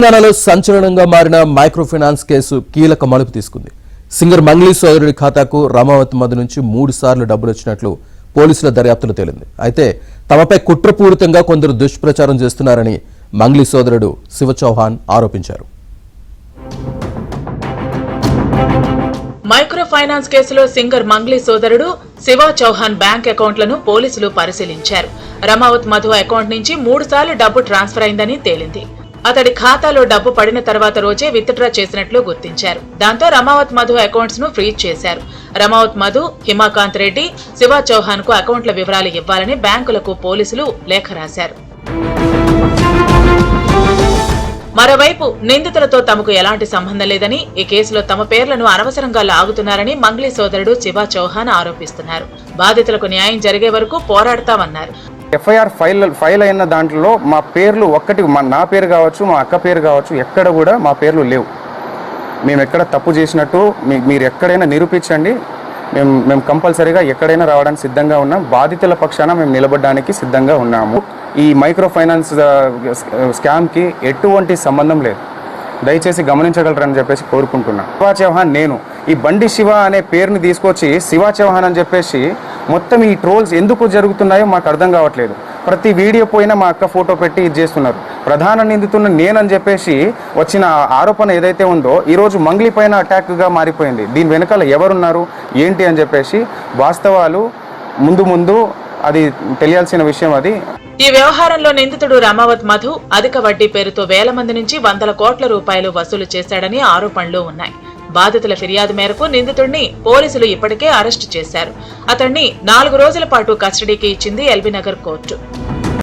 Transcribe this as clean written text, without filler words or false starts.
తెలంగాణలో సంచలనంగా మారిన మైక్రో ఫైనాన్స్ కేసు కీలక మలుపు తీసుకుంది. సింగర్ మంగ్లీ సోదరుడి ఖాతాకు రమావత్ మధు నుంచి 3 సార్లు డబ్బులు వచ్చినట్లు పోలీసుల దర్యాప్తులో తేలింది. అయితే తమపై కుట్రపూరితంగా కొందరు దుష్ప్రచారం చేస్తున్నారని మంగ్లీ సోదరుడు శివ చౌహాన్ ఆరోపించారు. మైక్రో ఫైనాన్స్ కేసులో సింగర్ మంగ్లీ సోదరుడు శివ చౌహాన్ బ్యాంక్ అకౌంట్లను పోలీసులు పరిశీలించారు. రమావత్ మధు అకౌంట్ నుంచి 3 సార్లు డబ్బు ట్రాన్స్ఫర్ అయిందని తేలింది. అతడి ఖాతాలో డబ్బు పడిన తర్వాత రోజే విత్డ్రా చేసినట్లు గుర్తించారు. దాంతో రమావత్ మధు అకౌంట్స్ ను ఫ్రీజ్ చేశారు. రమావత్ మధు, హిమాకాంత్ రెడ్డి, శివ చౌహాన్ కు అకౌంట్ల వివరాలు ఇవ్వాలని బ్యాంకులకు పోలీసులు లేఖ రాశారు. మరోవైపు నిందితులతో తమకు ఎలాంటి సంబంధం లేదని, ఈ కేసులో తమ పేర్లను అనవసరంగా లాగుతున్నారని మంగ్లీ సోదరుడు శివ చౌహాన్ ఆరోపిస్తున్నారు. బాధితులకు న్యాయం జరిగే వరకు పోరాడతామన్నారు. ఎఫ్ఐఆర్ ఫైల్ అయిన దాంట్లో మా పేర్లు ఒక్కటి, నా పేరు కావచ్చు, మా అక్క పేరు కావచ్చు, ఎక్కడ కూడా మా పేర్లు లేవు. మేము ఎక్కడ తప్పు చేసినట్టు మీరు ఎక్కడైనా నిరూపించండి. మేము కంపల్సరీగా ఎక్కడైనా రావడానికి సిద్ధంగా ఉన్నాం. బాధితుల పక్షాన మేము నిలబడడానికి సిద్ధంగా ఉన్నాము. ఈ మైక్రో ఫైనాన్స్ స్కామ్కి ఎటువంటి సంబంధం లేదు. దయచేసి గమనించగలరని చెప్పేసి కోరుకుంటున్నా. శివ చౌహాన్ నేను ఈ బండి శివ అనే పేరుని తీసుకొచ్చి శివ చౌహాన్ అని చెప్పేసి మొత్తం ఈ ట్రోల్స్ ఎందుకు జరుగుతున్నాయో మాకు అర్థం కావట్లేదు. ప్రతి వీడియో పోయినా మా అక్క ఫోటో పెట్టి ఇది చేస్తున్నారు. ప్రధాన నిందితున్న నేనని చెప్పేసి వచ్చిన ఆరోపణ ఏదైతే ఉందో ఈరోజు మంగ్లీ పైన అటాక్గా మారిపోయింది. దీని వెనకాల ఎవరున్నారు ఏంటి అని చెప్పేసి వాస్తవాలు ముందు అది తెలియాల్సిన విషయం. అది ఈ వ్యవహారంలో నిందితుడు రమావత్ మధు అధిక వడ్డీ పేరుతో వేల మంది నుంచి వందల కోట్ల రూపాయలు వసూలు చేశాడని ఆరోపణలు ఉన్నాయి. బాధితుల ఫిర్యాదు మేరకు నిందితుడిని పోలీసులు ఇప్పటికే అరెస్టు చేశారు. అతన్ని 4 రోజుల పాటు కస్టడీకి ఇచ్చింది ఎల్బీనగర్ కోర్టు.